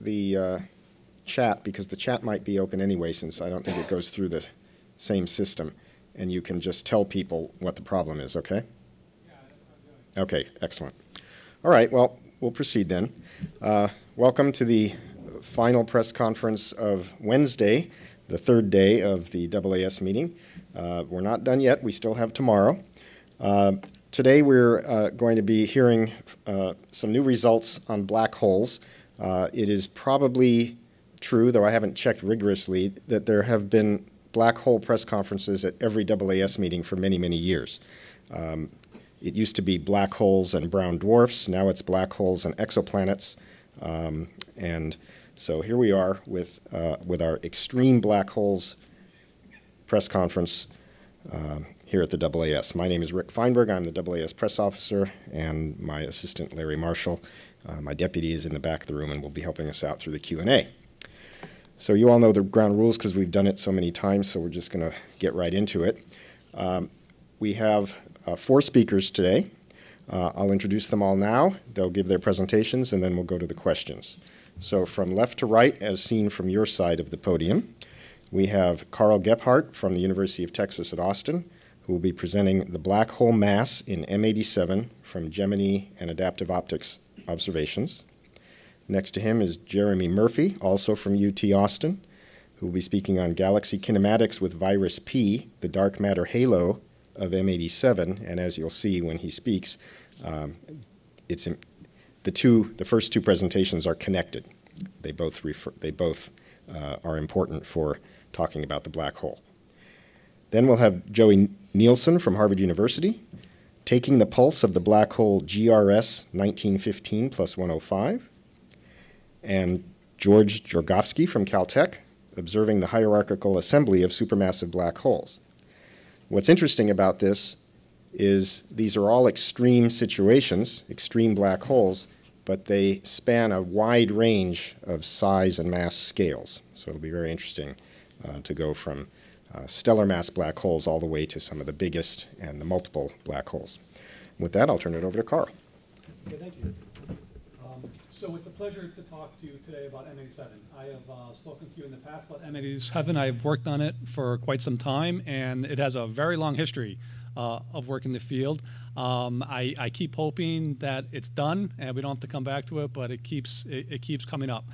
the chat, because the chat might be open anyway, since I don't think it goes through the same system, and you can just tell people what the problem is, okay? Yeah, that's what I'm doing. Okay, excellent. All right, well, we'll proceed then. Welcome to the final press conference of Wednesday, the third day of the AAS meeting. We're not done yet. We still have tomorrow. Today we're going to be hearing some new results on black holes. It is probably true, though I haven't checked rigorously, that there have been black hole press conferences at every AAS meeting for many, many years. It used to be black holes and brown dwarfs. Now it's black holes and exoplanets. And so here we are with our extreme black holes press conference here at the AAS. My name is Rick Feinberg. I'm the AAS press officer, and my assistant, Larry Marshall, my deputy, is in the back of the room and will be helping us out through the Q&A. So you all know the ground rules because we've done it so many times, so we're just going to get right into it. We have 4 speakers today. I'll introduce them all now. They'll give their presentations, and then we'll go to the questions. So from left to right, as seen from your side of the podium, we have Karl Gebhardt from the University of Texas at Austin, who will be presenting the black hole mass in M87 from Gemini and adaptive optics observations. Next to him is Jeremy Murphy, also from UT Austin, who will be speaking on galaxy kinematics with virus P, the dark matter halo of M87. And as you'll see when he speaks, the first two presentations are connected. They both are important for talking about the black hole. Then we'll have Joey Nielsen from Harvard University, taking the pulse of the black hole GRS 1915 plus 105. And George Jorgovsky from Caltech, observing the hierarchical assembly of supermassive black holes. What's interesting about this is these are all extreme situations, extreme black holes, but they span a wide range of size and mass scales. So it'll be very interesting to go from stellar mass black holes all the way to some of the biggest and the multiple black holes. With that, I'll turn it over to Karl. Okay, thank you. So it's a pleasure to talk to you today about M87. I have spoken to you in the past about M87. I've worked on it for quite some time, and it has a very long history of work in the field. I keep hoping that it's done, and we don't have to come back to it, but it keeps coming up.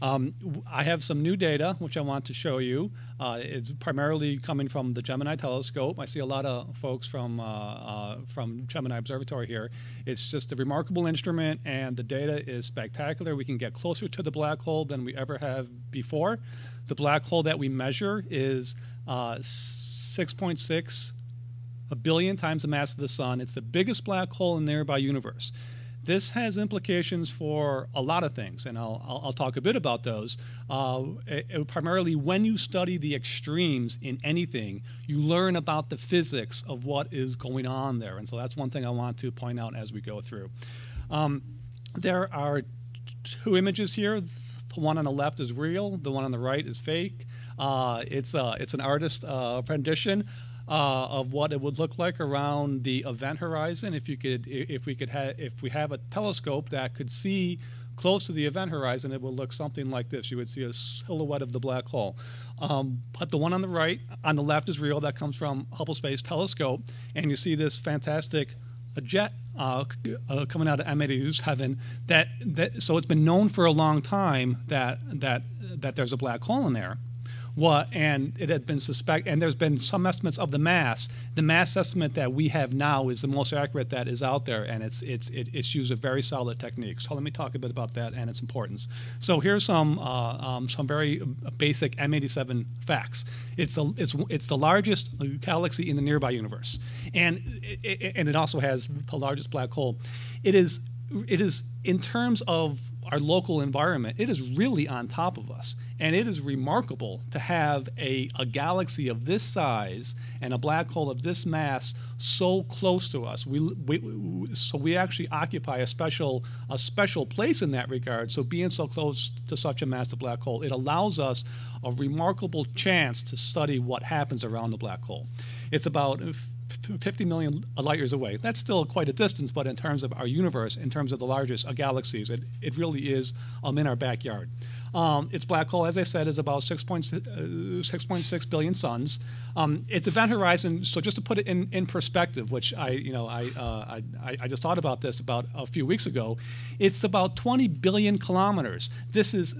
I have some new data, which I want to show you. It's primarily coming from the Gemini telescope. I see a lot of folks from Gemini Observatory here. It's just a remarkable instrument, and the data is spectacular. We can get closer to the black hole than we ever have before. The black hole that we measure is 6.6 billion times the mass of the sun. It's the biggest black hole in the nearby universe. This has implications for a lot of things, and I'll talk a bit about those. Primarily, when you study the extremes in anything, you learn about the physics of what is going on there, and so that's one thing I want to point out as we go through. There are 2 images here. The one on the left is real. The one on the right is fake. It's an artist rendition of what it would look like around the event horizon if we have a telescope that could see close to the event horizon. It will look something like this. You would see a silhouette of the black hole. But the one on the right, on the left, is real. That comes from Hubble Space Telescope, and you see this fantastic jet coming out of M87. So it's been known for a long time that there's a black hole in there. And it had been and there's been some estimates of the mass. The mass estimate that we have now is the most accurate that is out there, and it's used a very solid technique. So let me talk a bit about that and its importance. So here's some very basic M87 facts. It's the largest galaxy in the nearby universe, and it also has the largest black hole. It is in terms of our local environment, it is really on top of us. And it is remarkable to have a galaxy of this size and a black hole of this mass so close to us. So we actually occupy a special place in that regard. So being so close to such a massive black hole, it allows us a remarkable chance to study what happens around the black hole. It's about 50 million light years away. That's still quite a distance, but in terms of our universe, in terms of the largest galaxies, it really is in our backyard. Its black hole, as I said, is about 6.6 billion suns. Its event horizon, so just to put it in perspective, which I just thought about this about a few weeks ago, it's about 20 billion kilometers. This is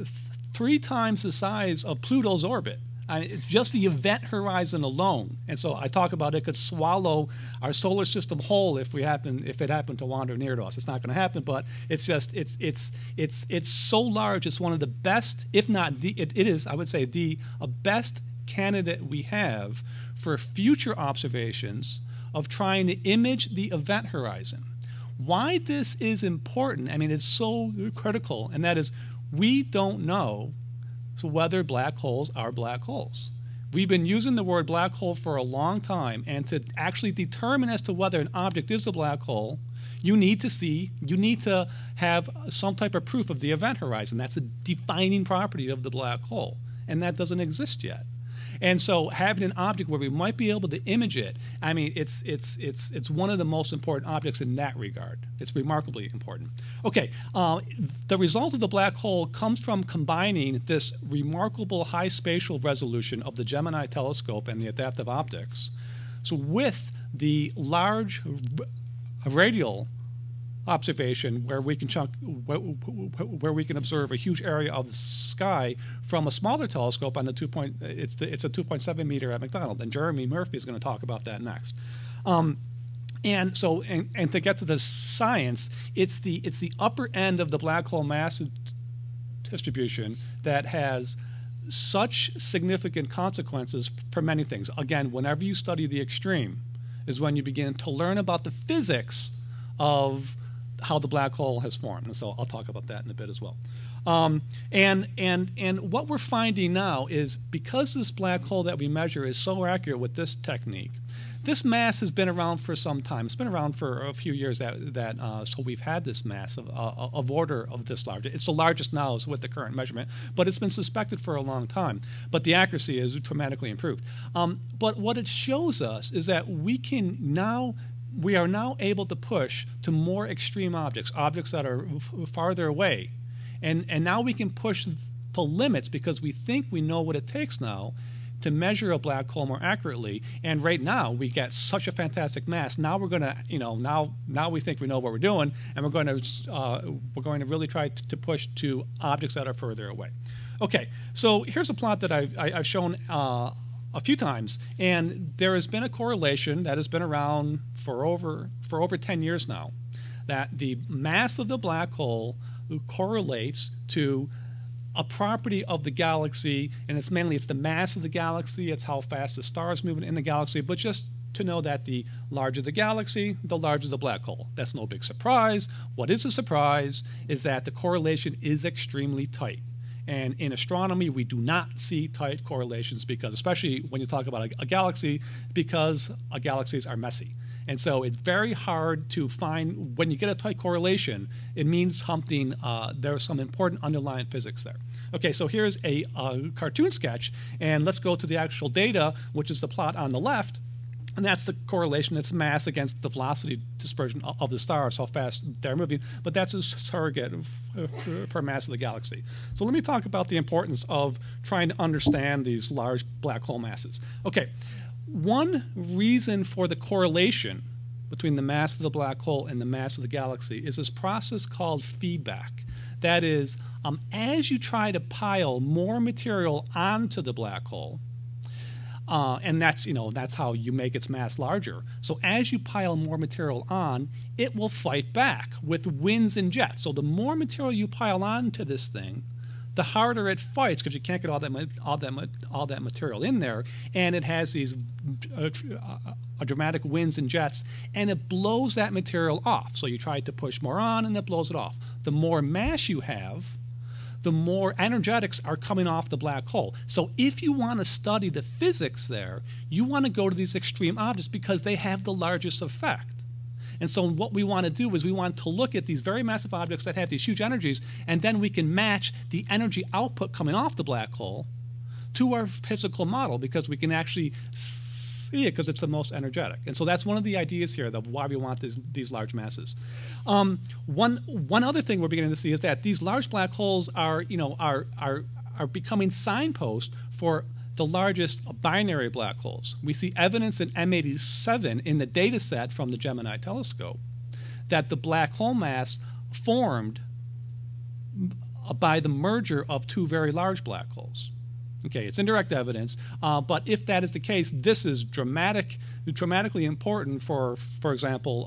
3 times the size of Pluto's orbit. It's just the event horizon alone, and so I talk about it could swallow our solar system whole if it happened to wander near to us. It's not going to happen, but it's just it's so large. It's one of the best, if not the, it is, I would say, the best candidate we have for future observations of trying to image the event horizon. Why this is important? I mean, it's so critical, and that is we don't know whether black holes are black holes. We've been using the word black hole for a long time, and to actually determine as to whether an object is a black hole, you need to have some type of proof of the event horizon. That's a defining property of the black hole, and that doesn't exist yet. And so having an object where we might be able to image it, I mean, it's one of the most important objects in that regard. It's remarkably important. Okay, the result of the black hole comes from combining this remarkable high spatial resolution of the Gemini telescope and the adaptive optics, so with the large radial observation where we can observe a huge area of the sky from a smaller telescope on the it's a 2.7 meter at McDonald, and Gebhart and Murphy is going to talk about that next. And so, and to get to the science, it's the upper end of the black hole mass distribution that has such significant consequences for many things. Again, whenever you study the extreme is when you begin to learn about the physics of how the black hole has formed. And so I'll talk about that in a bit as well. And what we're finding now is, because this black hole that we measure is so accurate with this technique, this mass has been around for some time. It's been around for a few years so we've had this mass of order of this large. It's the largest now with the current measurement, but it's been suspected for a long time. But the accuracy is dramatically improved. But what it shows us is that we are now able to push to more extreme objects that are farther away. And now we can push the limits because we think we know what it takes now to measure a black hole more accurately. And right now we get such a fantastic mass. Now we're going to, now we think we know what we're doing, and we're going to really try to push to objects that are further away. Okay, so here's a plot that I've shown a few times, and there has been a correlation that has been around for over 10 years now, that the mass of the black hole correlates to a property of the galaxy, and it's the mass of the galaxy, it's how fast the stars move in the galaxy, but just to know that the larger the galaxy, the larger the black hole. That's no big surprise. What is a surprise is that the correlation is extremely tight. And in astronomy, we do not see tight correlations, because, especially when you talk about a galaxy, because galaxies are messy. And so it's very hard to find, when you get a tight correlation, it means something, there's some important underlying physics there. Okay, so here's a cartoon sketch, and let's go to the actual data, which is the plot on the left. And that's the correlation. It's mass against the velocity dispersion of the stars, how fast they're moving. But that's a surrogate for mass of the galaxy. So let me talk about the importance of trying to understand these large black hole masses. Okay, one reason for the correlation between the mass of the black hole and the mass of the galaxy is this process called feedback. That is, as you try to pile more material onto the black hole, and that's how you make its mass larger. So as you pile more material on, it will fight back with winds and jets. So the more material you pile onto this thing, the harder it fights, because you can't get all that material in there, and it has these dramatic winds and jets, and it blows that material off. So you try to push more on, and it blows it off. The more mass you have, the more energetics are coming off the black hole. So if you want to study the physics there, you want to go to these extreme objects because they have the largest effect. And so what we want to do is we want to look at these very massive objects that have these huge energies, and then we can match the energy output coming off the black hole to our physical model, because we can actually see it because it's the most energetic. And so that's one of the ideas here of why we want these large masses. One other thing we're beginning to see is that these large black holes are becoming signposts for the largest binary black holes. We see evidence in M87 in the data set from the Gemini telescope that the black hole mass formed by the merger of two very large black holes. Okay, it's indirect evidence, but if that is the case, this is dramatically important for example,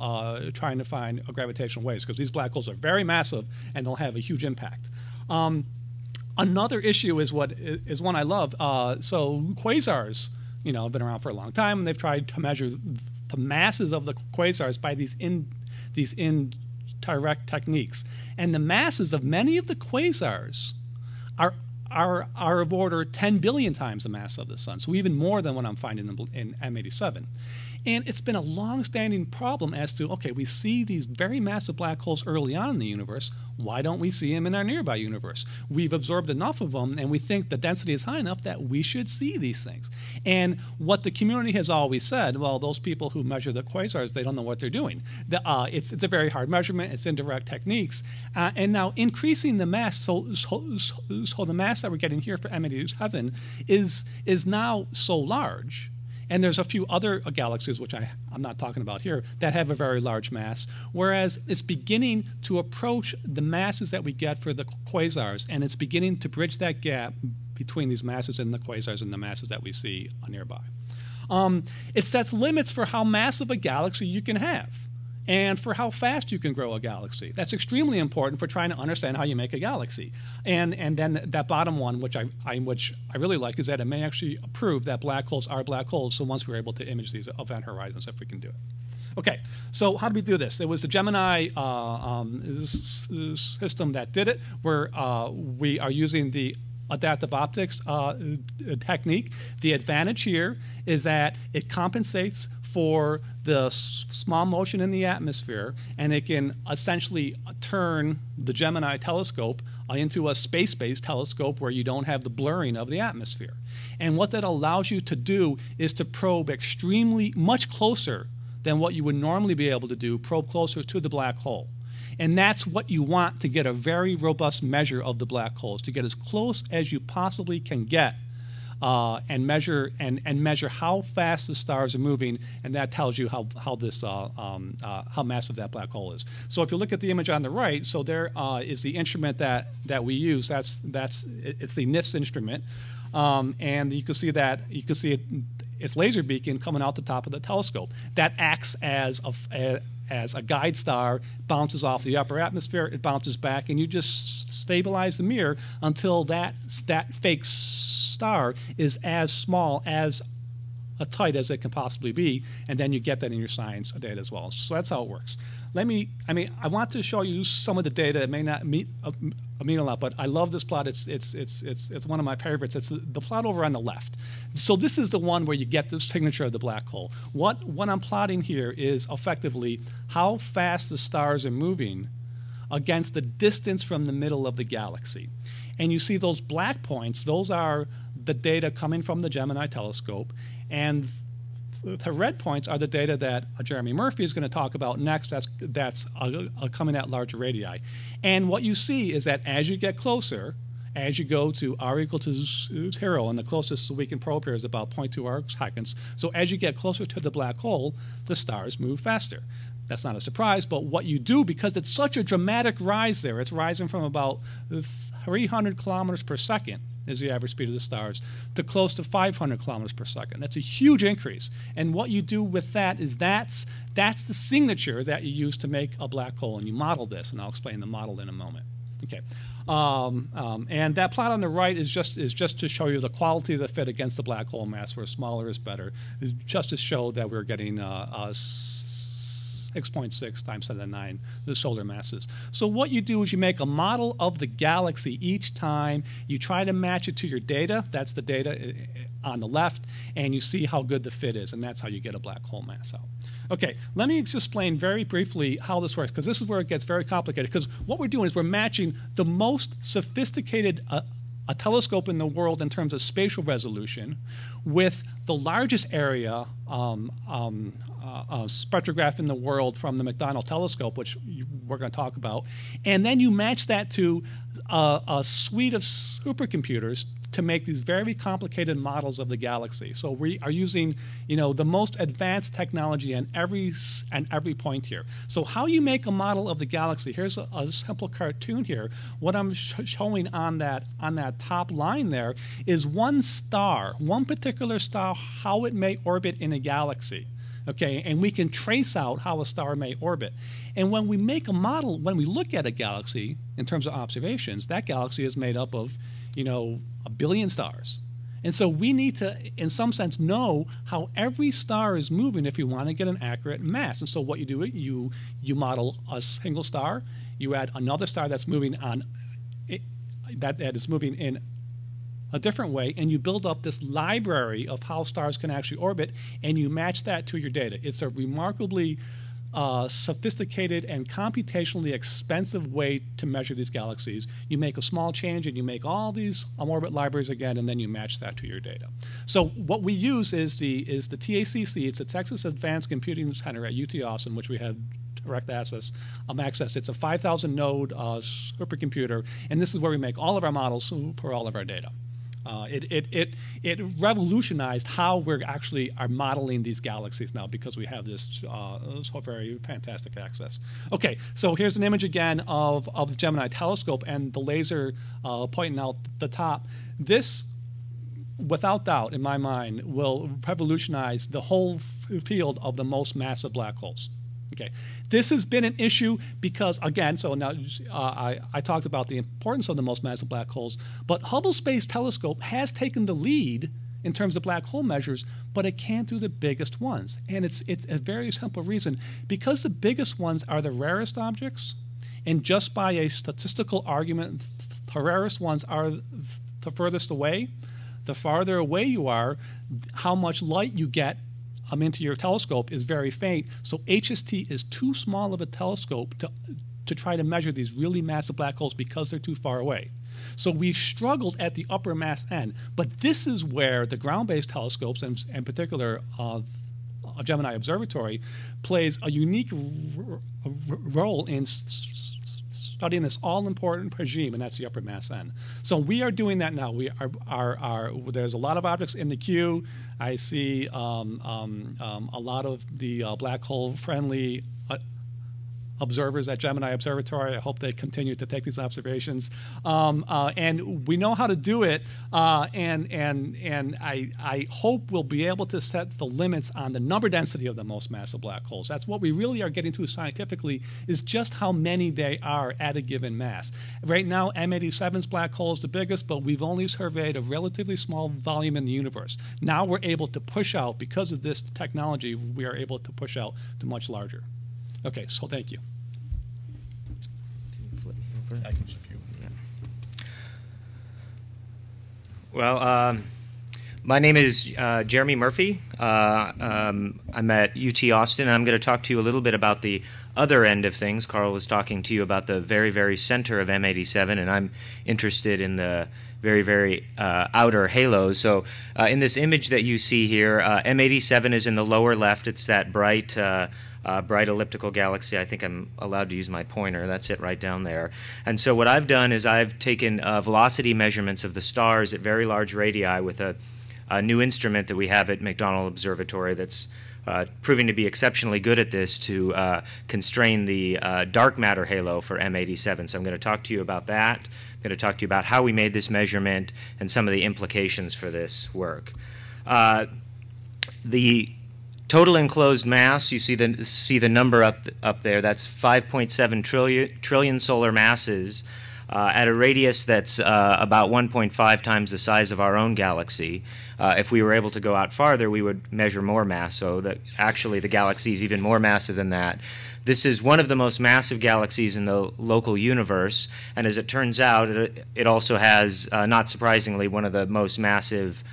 trying to find gravitational waves, because these black holes are very massive and they'll have a huge impact. Another issue is one I love. So quasars, have been around for a long time, and they've tried to measure the masses of the quasars by these indirect techniques. And the masses of many of the quasars are of order 10 billion times the mass of the sun, so even more than what I'm finding in M87. And it's been a long-standing problem as to, okay, we see these very massive black holes early on in the universe. Why don't we see them in our nearby universe? We've absorbed enough of them, and we think the density is high enough that we should see these things. And what the community has always said, well, those people who measure the quasars, they don't know what they're doing. It's a very hard measurement. It's indirect techniques. And now increasing the mass, so the mass that we're getting here for M87 is now so large. And there's a few other galaxies, which I'm not talking about here, that have a very large mass, whereas it's beginning to approach the masses that we get for the quasars, and it's beginning to bridge that gap between these masses in the quasars and the masses that we see nearby. It sets limits for how massive a galaxy you can have and for how fast you can grow a galaxy. That's extremely important for trying to understand how you make a galaxy. And then that bottom one, which I really like, is that it may actually prove that black holes are black holes. So once we're able to image these event horizons, if we can do it. Okay, so how do we do this? It was the Gemini system that did it, where we are using the adaptive optics technique. The advantage here is that it compensates for the small motion in the atmosphere, and it can essentially turn the Gemini telescope into a space-based telescope where you don't have the blurring of the atmosphere. And what that allows you to do is to probe much closer than what you would normally be able to do, probe closer to the black hole. And that's what you want to get a very robust measure of the black holes, to get as close as you possibly can get and measure how fast the stars are moving, and that tells you how massive that black hole is. So if you look at the image on the right, so there is the instrument that we use. It's the NIFS instrument, and you can see its laser beacon coming out the top of the telescope. That acts as a guide star, bounces off the upper atmosphere, it bounces back, and you just stabilize the mirror until that fake star is as small, as tight as it can possibly be, and then you get that in your science data as well. So that's how it works. I want to show you some of the data. It may not mean a lot, but I love this plot. It's one of my favorites. It's the plot over on the left. So this is the one where you get the signature of the black hole. What I'm plotting here is effectively how fast the stars are moving against the distance from the middle of the galaxy. And you see those black points, those are the data coming from the Gemini telescope, and the red points are the data that Jeremy Murphy is going to talk about next. That's coming at larger radii. And what you see is that as you get closer, as you go to r equal to 0, and the closest we can probe here is about 0.2 arc seconds. So as you get closer to the black hole, the stars move faster. That's not a surprise, but what you do, because it's such a dramatic rise there, it's rising from about 300 kilometers per second is the average speed of the stars, to close to 500 kilometers per second. That's a huge increase. And what you do with that is that's the signature that you use to make a black hole, and you model this, and I'll explain the model in a moment. Okay. And that plot on the right is just to show you the quality of the fit against the black hole mass, where smaller is better, just to show that we're getting 6.6 times 10 to the 9, the solar masses. So what you do is you make a model of the galaxy each time. You try to match it to your data. That's the data on the left, and you see how good the fit is, and that's how you get a black hole mass out. Okay, let me explain very briefly how this works, because this is where it gets very complicated, because what we're doing is we're matching the most sophisticated a telescope in the world in terms of spatial resolution, with the largest area spectrograph in the world from the McDonald telescope, which we're going to talk about, and then you match that to a suite of supercomputers to make these very complicated models of the galaxy. So we are using, the most advanced technology in every point here. So how you make a model of the galaxy? Here's a simple cartoon here. What I'm showing on that top line there is one star, one particular star, how it may orbit in a galaxy. Okay, and we can trace out how a star may orbit. And when we make a model, when we look at a galaxy in terms of observations, that galaxy is made up of, a billion stars. And so we need to, in some sense, know how every star is moving if you want to get an accurate mass. And so what you do, you model a single star, you add another star that's moving on, that is moving in a different way, and you build up this library of how stars can actually orbit, and you match that to your data. It's a remarkably sophisticated and computationally expensive way to measure these galaxies. You make a small change and you make all these orbit libraries again, and then you match that to your data. So what we use is the TACC. It's the Texas Advanced Computing Center at UT Austin, which we have direct access. It's a 5,000 node supercomputer, and this is where we make all of our models for all of our data. It revolutionized how we're actually are modeling these galaxies now, because we have this so very fantastic access. Okay, so here's an image again of the Gemini telescope and the laser pointing out the top. This, without doubt, in my mind, will revolutionize the whole field of the most massive black holes. Okay, this has been an issue because, again, so now I talked about the importance of the most massive black holes, but Hubble Space Telescope has taken the lead in terms of black hole measures, but it can't do the biggest ones. And it's a very simple reason. Because the biggest ones are the rarest objects, and just by a statistical argument, the rarest ones are the furthest away. The farther away you are, how much light you get into your telescope is very faint. So HST is too small of a telescope to try to measure these really massive black holes because they're too far away. So we've struggled at the upper mass end, but this is where the ground-based telescopes, and in particular Gemini Observatory, plays a unique role in studying this all-important regime, and that's the upper mass end. So we are doing that now. We there's a lot of objects in the queue. I see a lot of the black hole-friendly observers at Gemini Observatory. I hope they continue to take these observations. And we know how to do it, and I hope we'll be able to set the limits on the number density of the most massive black holes. That's what we really are getting to scientifically, is just how many they are at a given mass. Right now, M87's black hole is the biggest, but we've only surveyed a relatively small volume in the universe. Now we're able to push out, because of this technology, we are able to push out to much larger. Okay, so thank you. Can you flip me over? I can flip you. Yeah. Well, my name is Jeremy Murphy. I'm at UT Austin, and I'm going to talk to you a little bit about the other end of things. Karl was talking to you about the very, very center of M87, and I'm interested in the very, very outer halos. So in this image that you see here, M87 is in the lower left. It's that bright elliptical galaxy. I think I'm allowed to use my pointer. That's it right down there. And so what I've done is I've taken velocity measurements of the stars at very large radii with a new instrument that we have at McDonald Observatory that's proving to be exceptionally good at this, to constrain the dark matter halo for M87. So I'm going to talk to you about that. I'm going to talk to you about how we made this measurement and some of the implications for this work. The total enclosed mass, you see the number up there. That's 5.7 trillion solar masses at a radius that's about 1.5 times the size of our own galaxy. If we were able to go out farther, we would measure more mass, so that actually the galaxy is even more massive than that. This is one of the most massive galaxies in the local universe, and as it turns out, it also has, not surprisingly, one of the most massive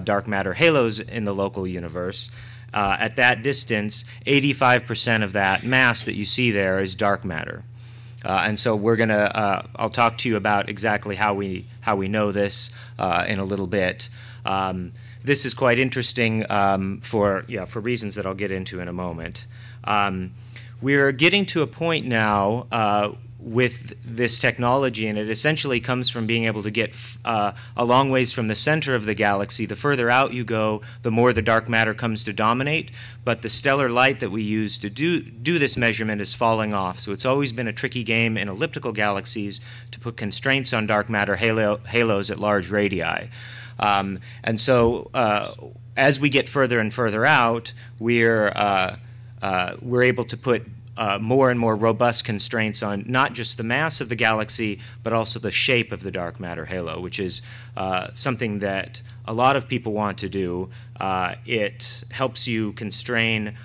dark matter halos in the local universe. At that distance, 85% of that mass that you see there is dark matter. And so we're going to, I'll talk to you about exactly how we how we know this in a little bit. This is quite interesting for reasons that I'll get into in a moment. We're getting to a point now with this technology, and it essentially comes from being able to get a long ways from the center of the galaxy. The further out you go, the more the dark matter comes to dominate, but the stellar light that we use to do this measurement is falling off. So it's always been a tricky game in elliptical galaxies to put constraints on dark matter halos at large radii. And so as we get further and further out, we're able to put more and more robust constraints on not just the mass of the galaxy, but also the shape of the dark matter halo, which is something that a lot of people want to do. It helps you constrain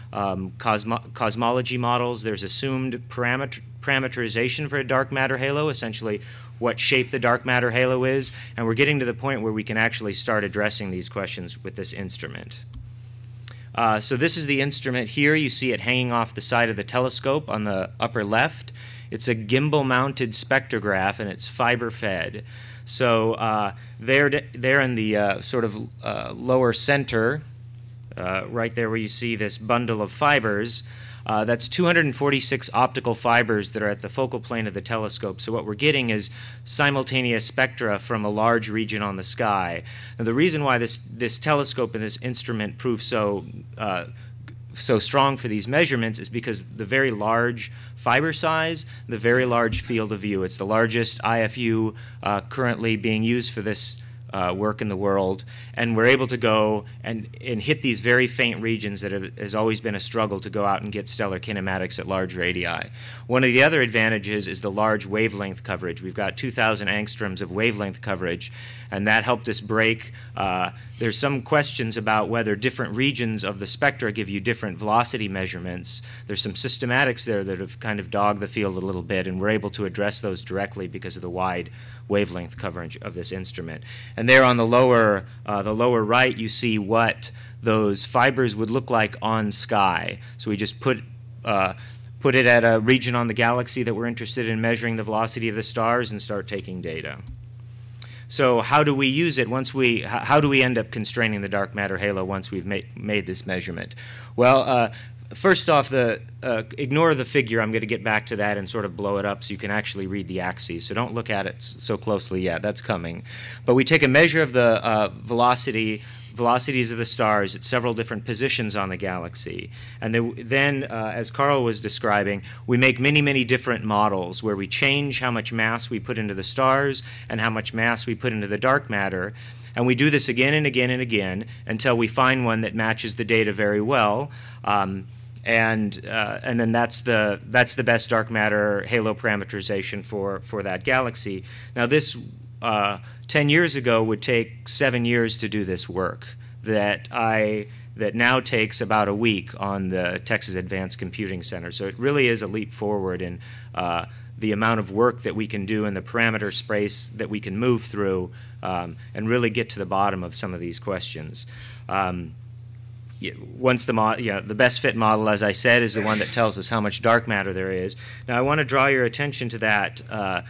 cosmology models. There's assumed parameterization for a dark matter halo, essentially what shape the dark matter halo is, and we're getting to the point where we can actually start addressing these questions with this instrument. So this is the instrument here. You see it hanging off the side of the telescope on the upper left. It's a gimbal-mounted spectrograph, and it's fiber-fed. So there in the sort of lower center, right there where you see this bundle of fibers, that's 246 optical fibers that are at the focal plane of the telescope. So what we're getting is simultaneous spectra from a large region on the sky. Now the reason why this telescope and this instrument prove so strong for these measurements is because the very large fiber size, the very large field of view. It's the largest IFU currently being used for this work in the world, and we're able to go and hit these very faint regions that has always been a struggle to go out and get stellar kinematics at large radii. One of the other advantages is the large wavelength coverage. We've got 2,000 angstroms of wavelength coverage, and that helped us break. There's some questions about whether different regions of the spectra give you different velocity measurements. There's some systematics there that have kind of dogged the field a little bit, and we're able to address those directly because of the wide wavelength coverage of this instrument. And there on the lower right, you see what those fibers would look like on sky. So we just put it at a region on the galaxy that we're interested in measuring the velocity of the stars and start taking data. So how do we use it how do we end up constraining the dark matter halo once we've made this measurement? Well, first off, ignore the figure. I'm going to get back to that and sort of blow it up so you can actually read the axes. So don't look at it so closely yet. That's coming. But we take a measure of the velocities of the stars at several different positions on the galaxy. And then as Karl was describing, we make many, many different models where we change how much mass we put into the stars and how much mass we put into the dark matter. And we do this again and again and again until we find one that matches the data very well. And then that's the best dark matter halo parameterization for that galaxy. Now this 10 years ago would take 7 years to do this work that now takes about a week on the Texas Advanced Computing Center. So it really is a leap forward in the amount of work that we can do and the parameter space that we can move through and really get to the bottom of some of these questions. Once the best fit model, as I said, is the one that tells us how much dark matter there is. Now I want to draw your attention to that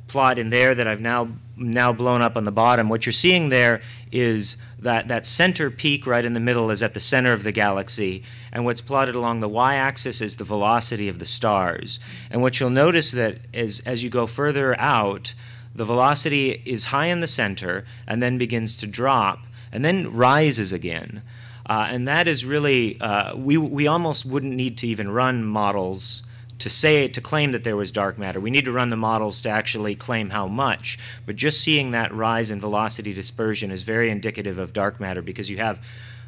plot in there that I've now blown up on the bottom. What you're seeing there is that center peak right in the middle is at the center of the galaxy, and what's plotted along the y-axis is the velocity of the stars. And what you'll notice that is as you go further out, the velocity is high in the center and then begins to drop and then rises again. And that is really, we almost wouldn't need to even run models to claim that there was dark matter. We need to run the models to actually claim how much. But just seeing that rise in velocity dispersion is very indicative of dark matter because you have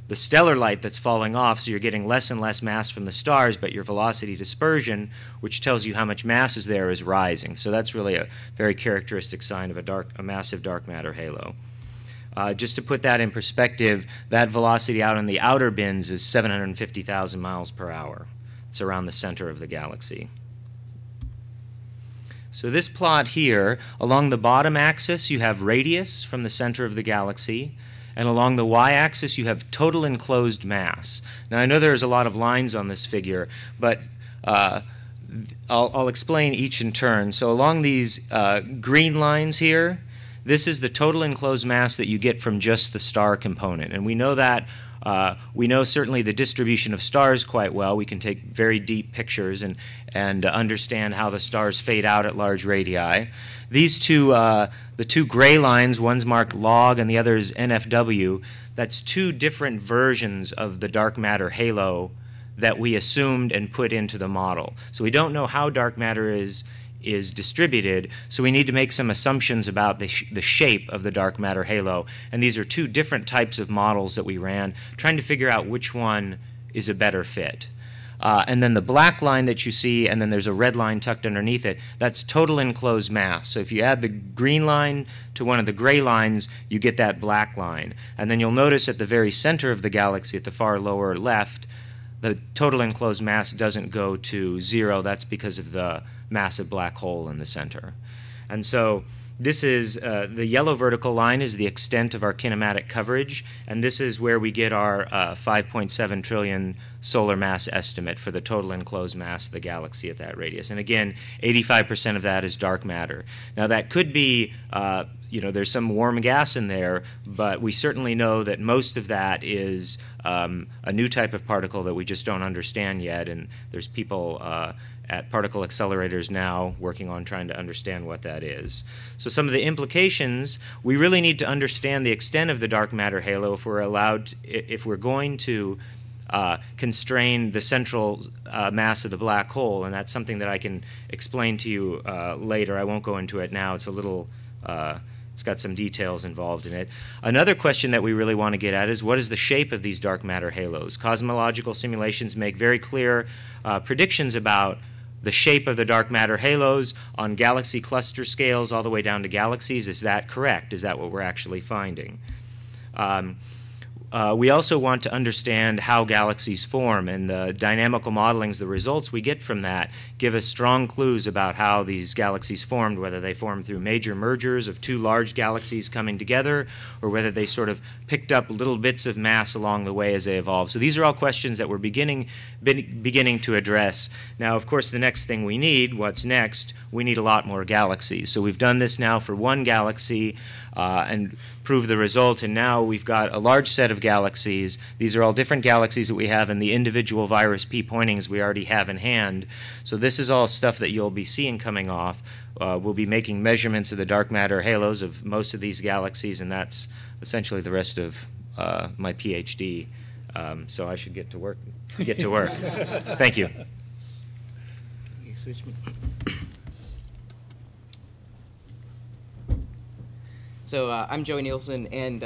the stellar light that's falling off, so you're getting less and less mass from the stars, but your velocity dispersion, which tells you how much mass is there, is rising. So that's really a very characteristic sign of a massive dark matter halo. Just to put that in perspective, that velocity out in the outer bins is 750,000 miles per hour. It's around the center of the galaxy. So this plot here, along the bottom axis you have radius from the center of the galaxy, and along the y-axis you have total enclosed mass. Now I know there's a lot of lines on this figure, but I'll explain each in turn. So along these green lines here, this is the total enclosed mass that you get from just the star component. And we know that. We know certainly the distribution of stars quite well. We can take very deep pictures and understand how the stars fade out at large radii. These two, the two gray lines, one's marked log and the other is NFW, that's two different versions of the dark matter halo that we assumed and put into the model. So we don't know how dark matter is distributed, so we need to make some assumptions about the shape of the dark matter halo. And these are two different types of models that we ran, trying to figure out which one is a better fit. And then the black line that you see, and then there's a red line tucked underneath it, that's total enclosed mass. So if you add the green line to one of the gray lines, you get that black line. And then you'll notice at the very center of the galaxy, at the far lower left, the total enclosed mass doesn't go to 0. That's because of the massive black hole in the center. And so this is, the yellow vertical line is the extent of our kinematic coverage, and this is where we get our 5.7 trillion solar mass estimate for the total enclosed mass of the galaxy at that radius. And again, 85% of that is dark matter. Now that could be, there's some warm gas in there, but we certainly know that most of that is a new type of particle that we just don't understand yet, and there's people at particle accelerators now working on trying to understand what that is. So some of the implications, we really need to understand the extent of the dark matter halo if we're going to constrain the central mass of the black hole, and that's something that I can explain to you later. I won't go into it now. It's a little, it's got some details involved in it. Another question that we really want to get at is what is the shape of these dark matter halos? Cosmological simulations make very clear predictions about the shape of the dark matter halos on galaxy cluster scales all the way down to galaxies. Is that correct? Is that what we're actually finding? We also want to understand how galaxies form, and the dynamical modelings, the results we get from that, give us strong clues about how these galaxies formed, whether they formed through major mergers of two large galaxies coming together, or whether they sort of picked up little bits of mass along the way as they evolved. So these are all questions that we're beginning to address. Now, of course, the next thing we need, what's next, we need a lot more galaxies. So we've done this now for one galaxy and proved the result, and now we've got a large set of galaxies. These are all different galaxies that we have, and the individual virus P pointings we already have in hand. So this is all stuff that you'll be seeing coming off. We'll be making measurements of the dark matter halos of most of these galaxies, and that's essentially the rest of my PhD. So I should get to work. Thank you. Switch me. So I'm Joey Nielsen, and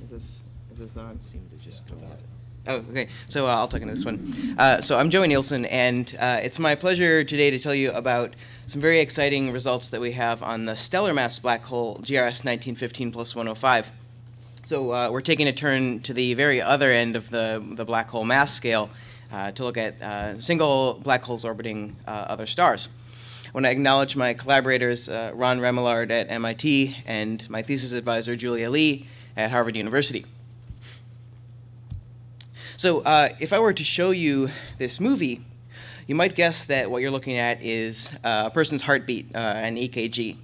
is this on? Seemed to just go off. Oh, okay. So I'll talk into this one. So I'm Joey Nielsen, and it's my pleasure today to tell you about some very exciting results that we have on the stellar mass black hole GRS 1915 plus 105. So we're taking a turn to the very other end of the black hole mass scale to look at single black holes orbiting other stars. I want to acknowledge my collaborators, Ron Remillard at MIT and my thesis advisor, Julia Lee, at Harvard University. So if I were to show you this movie, you might guess that what you're looking at is a person's heartbeat, an EKG.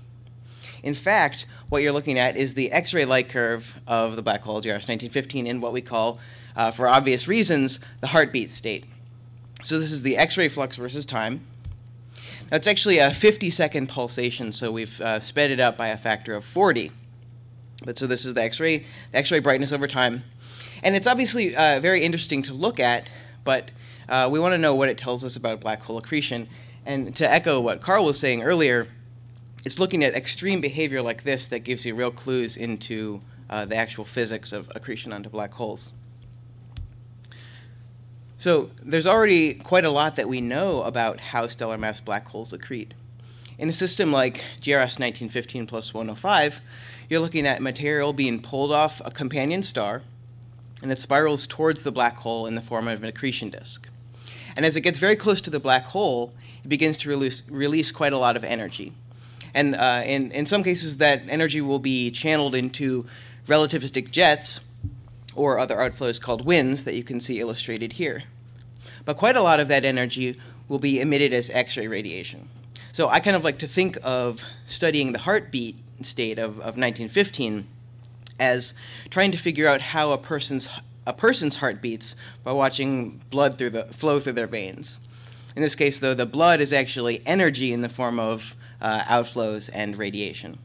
In fact, what you're looking at is the X-ray light curve of the black hole GRS 1915 in what we call, for obvious reasons, the heartbeat state. So this is the X-ray flux versus time. Now, it's actually a 50-second pulsation, so we've sped it up by a factor of 40. But so this is the X-ray brightness over time. And it's obviously very interesting to look at, but we want to know what it tells us about black hole accretion. And to echo what Karl was saying earlier, it's looking at extreme behavior like this that gives you real clues into the actual physics of accretion onto black holes. So there's already quite a lot that we know about how stellar mass black holes accrete. In a system like GRS 1915 plus 105, you're looking at material being pulled off a companion star, and it spirals towards the black hole in the form of an accretion disk. And as it gets very close to the black hole, it begins to release quite a lot of energy. And in some cases, that energy will be channeled into relativistic jets or other outflows called winds that you can see illustrated here. But quite a lot of that energy will be emitted as X-ray radiation. So I kind of like to think of studying the heartbeat state of 1915 as trying to figure out how a person's heart beats by watching blood flow through their veins. In this case, though, the blood is actually energy in the form of outflows and radiation.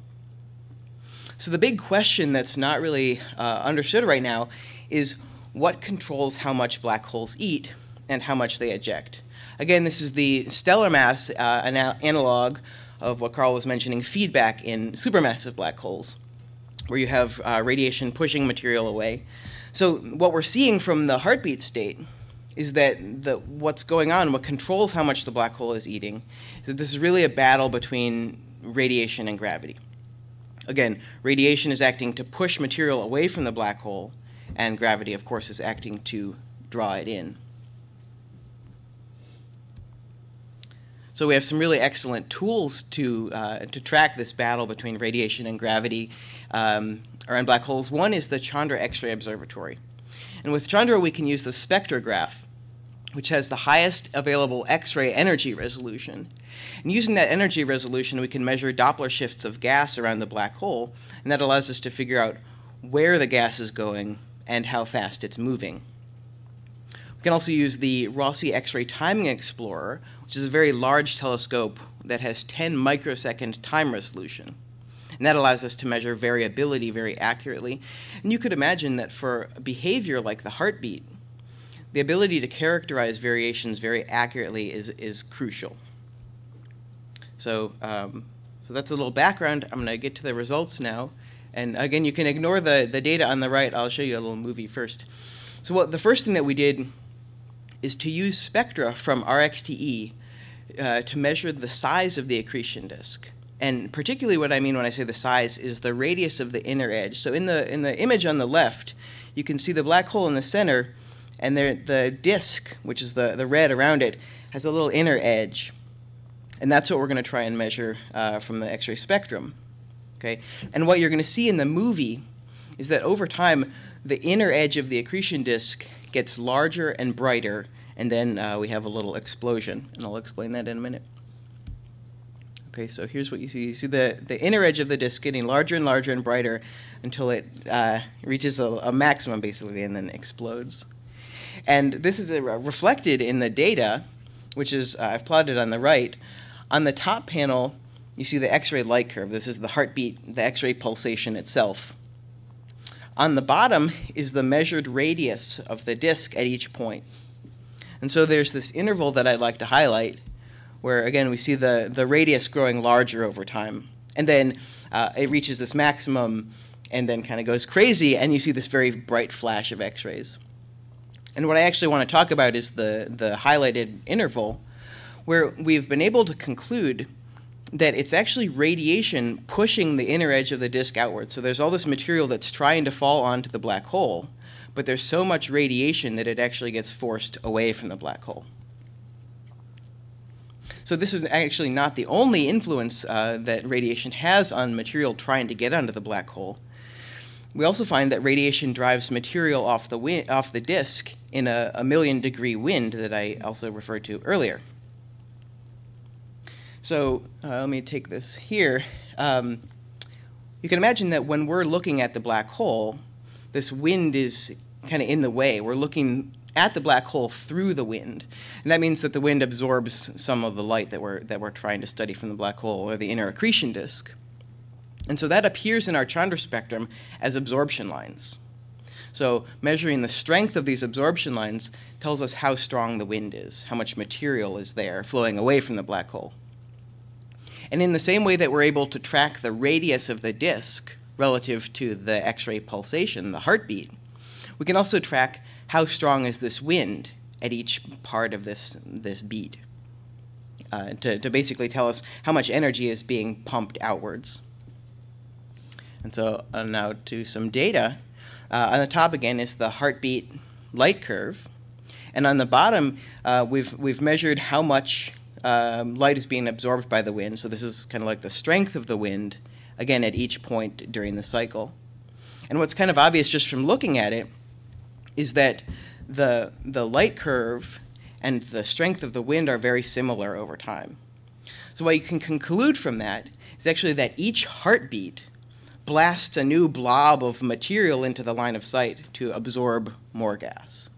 So the big question that's not really understood right now is what controls how much black holes eat and how much they eject. Again, this is the stellar mass analog of what Karl was mentioning, feedback in supermassive black holes, where you have radiation pushing material away. So what we're seeing from the heartbeat state is that what's going on, what controls how much the black hole is eating, is that this is really a battle between radiation and gravity. Again, radiation is acting to push material away from the black hole, and gravity, of course, is acting to draw it in. So we have some really excellent tools to track this battle between radiation and gravity around black holes. One is the Chandra X-ray Observatory. And with Chandra, we can use the spectrograph, which has the highest available X-ray energy resolution. And using that energy resolution, we can measure Doppler shifts of gas around the black hole, and that allows us to figure out where the gas is going and how fast it's moving. We can also use the Rossi X-ray Timing Explorer, which is a very large telescope that has 10 microsecond time resolution. And that allows us to measure variability very accurately. And you could imagine that for behavior like the heartbeat, the ability to characterize variations very accurately is crucial. So that's a little background. I'm going to get to the results now. And again, you can ignore the data on the right. I'll show you a little movie first. So the first thing that we did is to use spectra from RxTE to measure the size of the accretion disk. And particularly what I mean when I say the size is the radius of the inner edge. So in the image on the left, you can see the black hole in the center, and the disk, which is the red around it, has a little inner edge. And that's what we're going to try and measure from the X-ray spectrum. Okay? And what you're going to see in the movie is that over time, the inner edge of the accretion disk gets larger and brighter, and then we have a little explosion. And I'll explain that in a minute. Okay, so here's what you see. You see the inner edge of the disk getting larger and larger and brighter until it reaches a maximum, basically, and then explodes. And this is reflected in the data, which is I've plotted on the right. On the top panel, you see the X-ray light curve. This is the heartbeat, the X-ray pulsation itself. On the bottom is the measured radius of the disk at each point. And so there's this interval that I'd like to highlight, where, again, we see the radius growing larger over time. And then it reaches this maximum and then kind of goes crazy, and you see this very bright flash of X-rays. And what I actually want to talk about is the highlighted interval, where we've been able to conclude that it's actually radiation pushing the inner edge of the disk outward. So there's all this material that's trying to fall onto the black hole, but there's so much radiation that it actually gets forced away from the black hole. So this is actually not the only influence that radiation has on material trying to get onto the black hole. We also find that radiation drives material off the disk in a 1,000,000-degree wind that I also referred to earlier. So let me take this here. You can imagine that when we're looking at the black hole, this wind is kind of in the way. We're looking at the black hole through the wind. And that means that the wind absorbs some of the light that we're trying to study from the black hole, or the inner accretion disk. And so that appears in our Chandra spectrum as absorption lines. So measuring the strength of these absorption lines tells us how strong the wind is, how much material is there flowing away from the black hole. And in the same way that we're able to track the radius of the disk relative to the X-ray pulsation, the heartbeat, we can also track how strong is this wind at each part of this beat to basically tell us how much energy is being pumped outwards. And so now to some data. On the top again is the heartbeat light curve, and on the bottom we've measured how much light is being absorbed by the wind. So this is kind of like the strength of the wind, again, at each point during the cycle. And what's kind of obvious just from looking at it is that the light curve and the strength of the wind are very similar over time. So what you can conclude from that is actually that each heartbeat blasts a new blob of material into the line of sight to absorb more gas.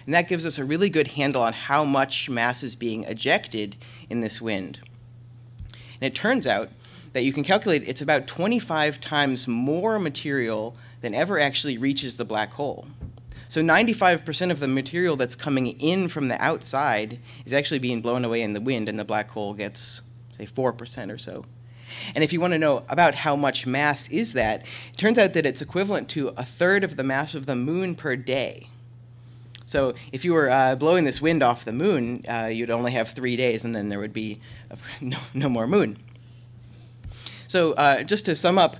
And that gives us a really good handle on how much mass is being ejected in this wind. And it turns out that you can calculate it's about 25 times more material than ever actually reaches the black hole. So 95% of the material that's coming in from the outside is actually being blown away in the wind, and the black hole gets, say, 4% or so. And if you want to know about how much mass is that, it turns out that it's equivalent to a third of the mass of the moon per day. So if you were blowing this wind off the moon, you'd only have 3 days, and then there would be no more moon. So just to sum up,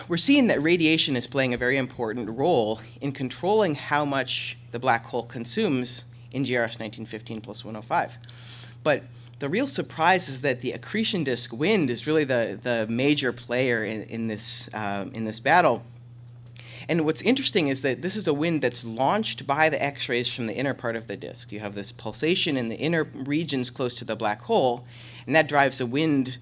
we're seeing that radiation is playing a very important role in controlling how much the black hole consumes in GRS 1915 plus 105. But the real surprise is that the accretion disk wind is really the major player in this battle. And what's interesting is that this is a wind that's launched by the X-rays from the inner part of the disk. You have this pulsation in the inner regions close to the black hole, and that drives a wind.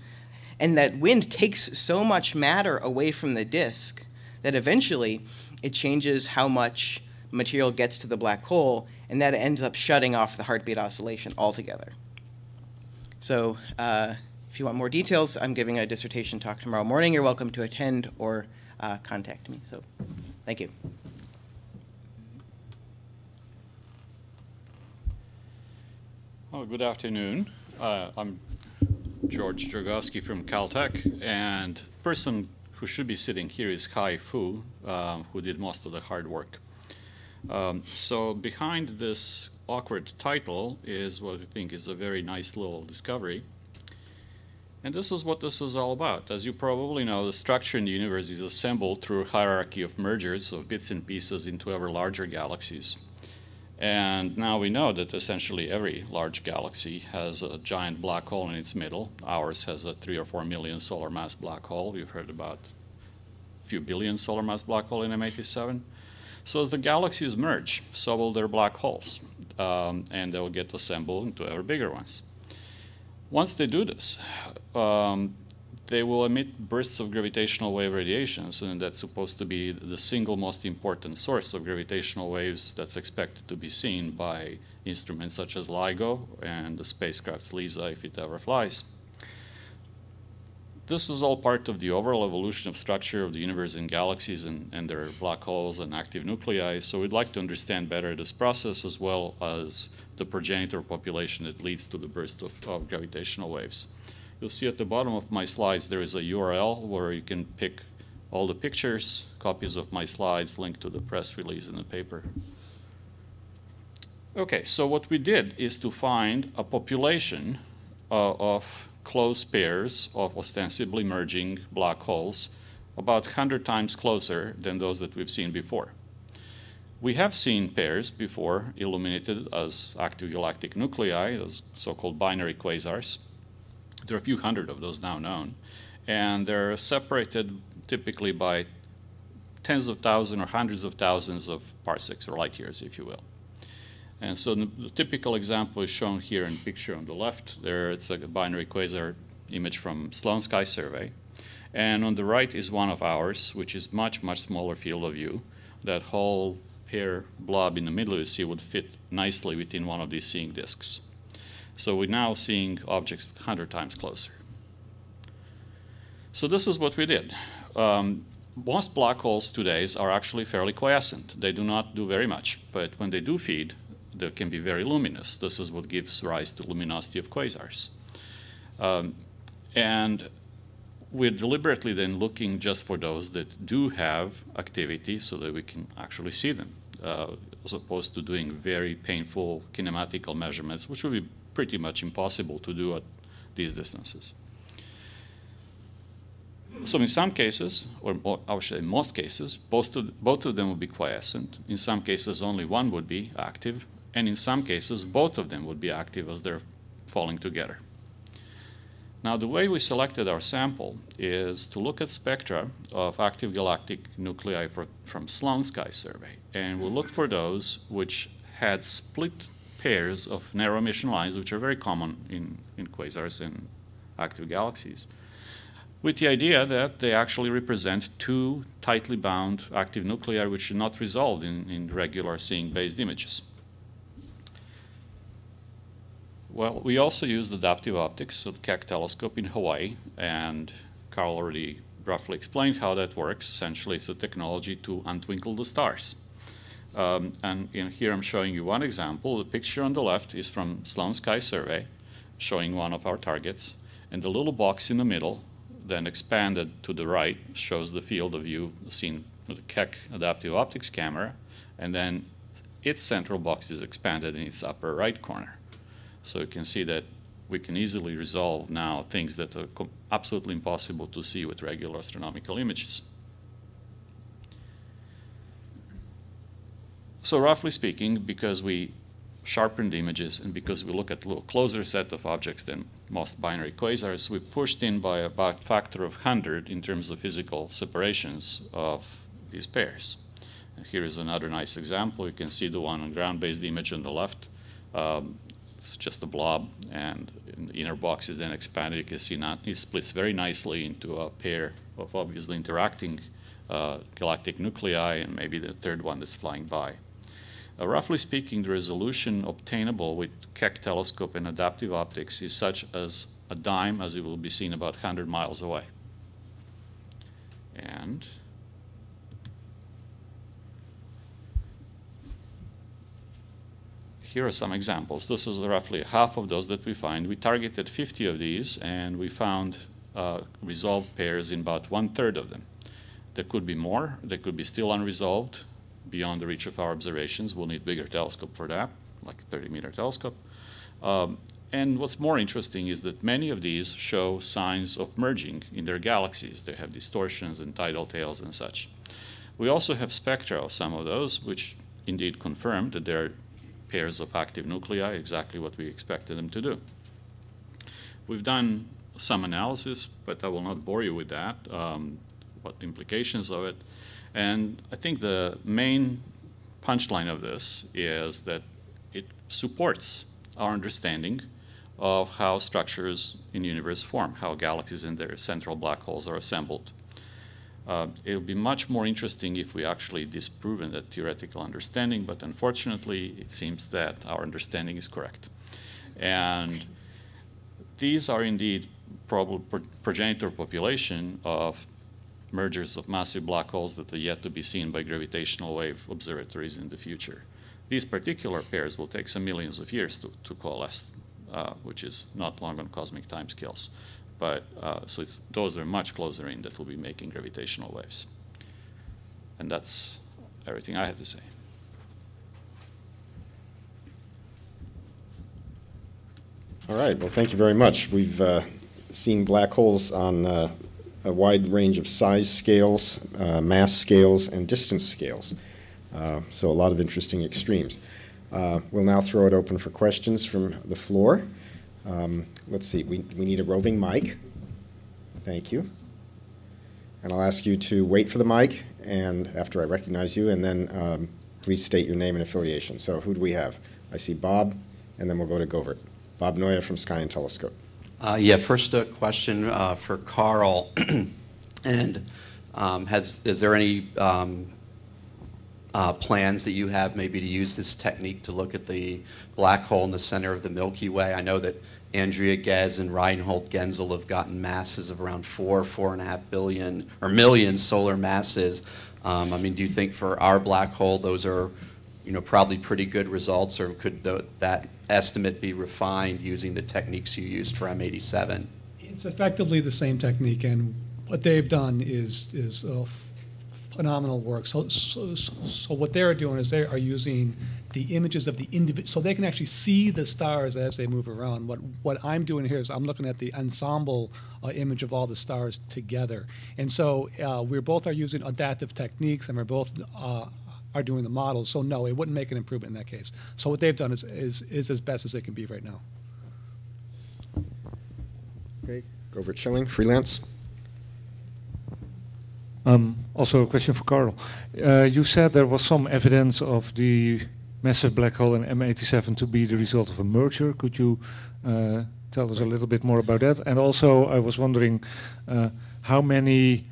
And that wind takes so much matter away from the disk that eventually it changes how much material gets to the black hole, and that ends up shutting off the heartbeat oscillation altogether. So if you want more details, I'm giving a dissertation talk tomorrow morning. You're welcome to attend or contact me. So thank you. Well, good afternoon. I'm George Dragowski from Caltech, and the person who should be sitting here is Kai Fu, who did most of the hard work. So behind this awkward title is what I think is a very nice little discovery. And this is what this is all about. As you probably know, the structure in the universe is assembled through a hierarchy of mergers of bits and pieces into ever larger galaxies. And now we know that essentially every large galaxy has a giant black hole in its middle. Ours has a 3 or 4 million solar mass black hole. We've heard about a few billion solar mass black hole in M87. So as the galaxies merge, so will their black holes, and they'll get assembled into ever bigger ones. Once they do this, they will emit bursts of gravitational wave radiations, and that's supposed to be the single most important source of gravitational waves that's expected to be seen by instruments such as LIGO and the spacecraft LISA if it ever flies. This is all part of the overall evolution of structure of the universe and galaxies and their black holes and active nuclei, so we'd like to understand better this process as well as the progenitor population that leads to the burst of gravitational waves. You'll see at the bottom of my slides there is a URL where you can pick all the pictures, copies of my slides, link to the press release in the paper. Okay, so what we did is to find a population of close pairs of ostensibly merging black holes about 100 times closer than those that we've seen before. We have seen pairs before illuminated as active galactic nuclei, those so-called binary quasars. There are a few hundred of those now known, and they're separated typically by tens of thousands or hundreds of thousands of parsecs, or light years, if you will. And so the typical example is shown here in the picture on the left. There it's a binary quasar image from Sloan Sky Survey. And on the right is one of ours, which is much, much smaller field of view. That whole pair blob in the middle you see would fit nicely within one of these seeing disks. So we're now seeing objects 100 times closer. So this is what we did. Most black holes today are actually fairly quiescent. They do not do very much, but when they do feed, they can be very luminous. This is what gives rise to luminosity of quasars. And we're deliberately then looking just for those that do have activity so that we can actually see them, as opposed to doing very painful kinematical measurements, which would be pretty much impossible to do at these distances. So in some cases, or I would say in most cases, both of them would be quiescent. In some cases, only one would be active. And in some cases, both of them would be active as they're falling together. Now, the way we selected our sample is to look at spectra of active galactic nuclei from Sloan Sky Survey. And we looked for those which had split pairs of narrow emission lines, which are very common in quasars and active galaxies. with the idea that they actually represent two tightly bound active nuclei which are not resolved in regular seeing-based images. Well, we also used adaptive optics at the Keck telescope in Hawaii, and Karl already roughly explained how that works. Essentially, it's a technology to untwinkle the stars. And here I'm showing you one example. The picture on the left is from Sloan Sky Survey, showing one of our targets. And the little box in the middle, then expanded to the right, shows the field of view seen with the Keck adaptive optics camera. And then its central box is expanded in its upper right corner. So you can see that we can easily resolve now things that are absolutely impossible to see with regular astronomical images. So roughly speaking, because we sharpened images and because we look at a little closer set of objects than most binary quasars, we pushed in by about a factor of 100 in terms of physical separations of these pairs. And here is another nice example. You can see the one on ground-based image on the left. It's just a blob, and in the inner box is then expanded. You can see now it splits very nicely into a pair of obviously interacting galactic nuclei, and maybe the third one that's flying by. Roughly speaking, the resolution obtainable with Keck telescope and adaptive optics is such as a dime, as it will be seen about 100 miles away. And here are some examples. This is roughly half of those that we find. We targeted 50 of these, and we found resolved pairs in about 1/3 of them. There could be more. They could be still unresolved beyond the reach of our observations. We'll need a bigger telescope for that, like a 30-meter telescope. And what's more interesting is that many of these show signs of merging in their galaxies. They have distortions and tidal tails and such. We also have spectra of some of those, which indeed confirm that they're pairs of active nuclei, exactly what we expected them to do. We've done some analysis, but I will not bore you with that, what the implications of it. And I think the main punchline of this is that it supports our understanding of how structures in the universe form, how galaxies and their central black holes are assembled. It will be much more interesting if we actually disproven that theoretical understanding, but unfortunately it seems that our understanding is correct. And these are indeed progenitor population of mergers of massive black holes that are yet to be seen by gravitational wave observatories in the future. These particular pairs will take some millions of years to coalesce, which is not long on cosmic timescales. But so those are much closer in that will be making gravitational waves. And that's everything I have to say. All right, well, thank you very much. We've seen black holes on a wide range of size scales, mass scales, and distance scales. So a lot of interesting extremes. We'll now throw it open for questions from the floor. Let's see, we need a roving mic. Thank you. And I'll ask you to wait for the mic and after I recognize you, and then please state your name and affiliation. So who do we have? I see Bob, and then we'll go to Gebhart. Bob Noya from Sky and Telescope. Yeah, first a question for Karl. And is there any plans that you have maybe to use this technique to look at the black hole in the center of the Milky Way? I know that Andrea Ghez and Reinhold Genzel have gotten masses of around 4.5 billion or million solar masses. I mean, do you think for our black hole those are, probably pretty good results, or could that estimate be refined using the techniques you used for M87? It's effectively the same technique, and what they've done is phenomenal work. So what they're doing is they are using the images of the individual, so they can actually see the stars as they move around. What I'm doing here is I'm looking at the ensemble image of all the stars together. And so we both are using adaptive techniques, and we're both are doing the models. So no, it wouldn't make an improvement in that case. So what they've done is as best as they can be right now. Okay, Gebhart Schilling, freelance. Also a question for Karl. You said there was some evidence of the massive black hole in M87 to be the result of a merger. Could you tell us a little bit more about that? And also, I was wondering, how many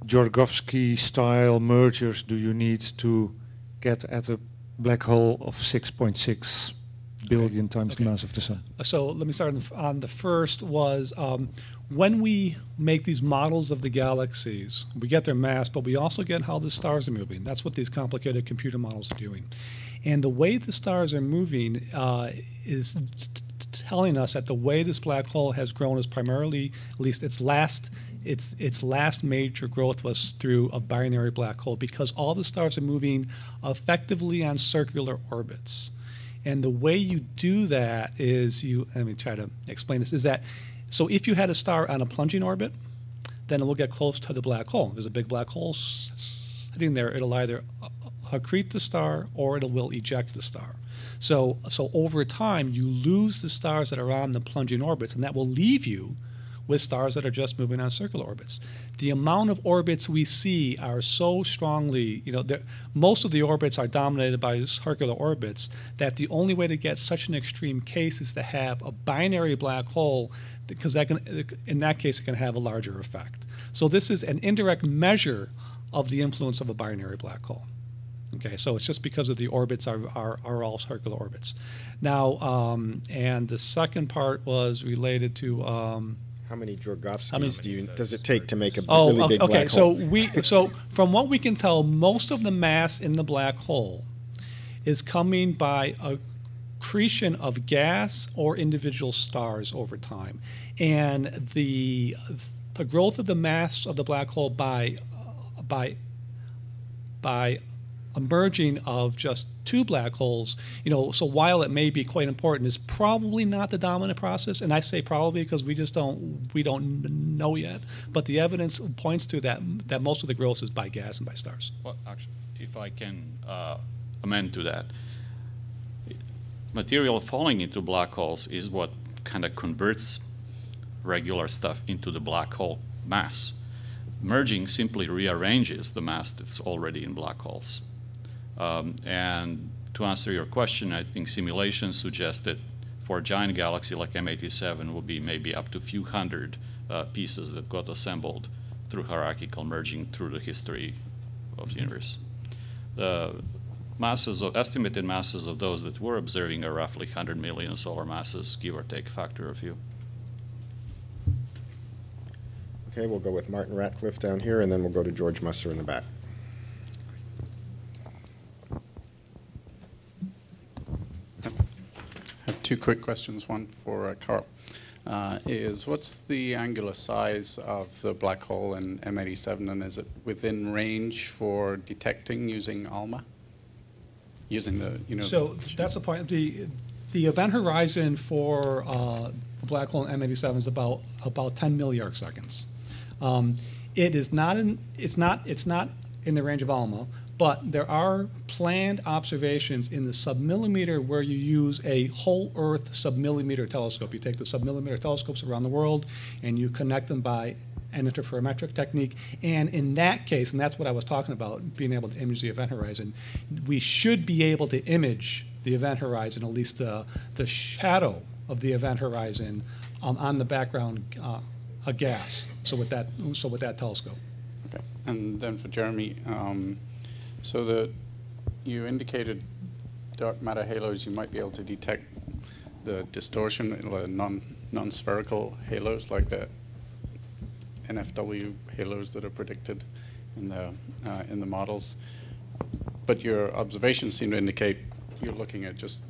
Georgovsky-style mergers do you need to get at a black hole of 6.6 billion times the mass of the sun? So let me start on the first was when we make these models of the galaxies, we get their mass, but we also get how the stars are moving. That's what these complicated computer models are doing. And the way the stars are moving is telling us that the way this black hole has grown is primarily, at least its last major growth was through a binary black hole, because all the stars are moving effectively on circular orbits. And the way you do that is let me try to explain this, is that, so if you had a star on a plunging orbit, then it will get close to the black hole. If there's a big black hole sitting there, it'll either accrete the star or it will eject the star. So over time, you lose the stars that are on the plunging orbits, and that will leave you with stars that are just moving on circular orbits. The amount of orbits we see are so strongly, most of the orbits are dominated by circular orbits, that the only way to get such an extreme case is to have a binary black hole, because in that case it can have a larger effect. So this is an indirect measure of the influence of a binary black hole. Okay, so it's just because of the orbits are all circular orbits. Now, and the second part was related to how many Georgovskys does it take to make a really big black okay, hole? So from what we can tell, most of the mass in the black hole is coming by accretion of gas or individual stars over time, and the growth of the mass of the black hole by emerging of just two black holes, so while it may be quite important, is probably not the dominant process. And I say probably because we don't know yet. But the evidence points to that most of the growth is by gas and by stars. Well, actually, if I can amend to that, material falling into black holes is what kind of converts regular stuff into the black hole mass. Merging simply rearranges the mass that's already in black holes. And to answer your question, I think simulations suggest that for a giant galaxy like M87 will be maybe up to a few hundred pieces that got assembled through hierarchical merging through the history of the universe. The estimated masses of those that we're observing are roughly 100 million solar masses, give or take a factor of few. Okay, we'll go with Martin Ratcliffe down here, and then we'll go to George Musser in the back. I have two quick questions. One for Karl. What's the angular size of the black hole in M87, and is it within range for detecting using ALMA? Using the, So that's the point. The event horizon for the black hole in M87 is about 10 milliarc seconds. It is not in. It's not in the range of ALMA, but there are planned observations in the submillimeter where you use a whole Earth submillimeter telescope. You take the submillimeter telescopes around the world and you connect them by an interferometric technique. And in that case, and that's what I was talking about, being able to image the event horizon, we should be able to image the event horizon, at least the shadow of the event horizon on the background gas. So with that telescope. Okay, and then for Jeremy, you indicated dark matter halos. You might be able to detect the distortion in the non-spherical halos, like the NFW halos that are predicted in the models. But your observations seem to indicate you're looking at just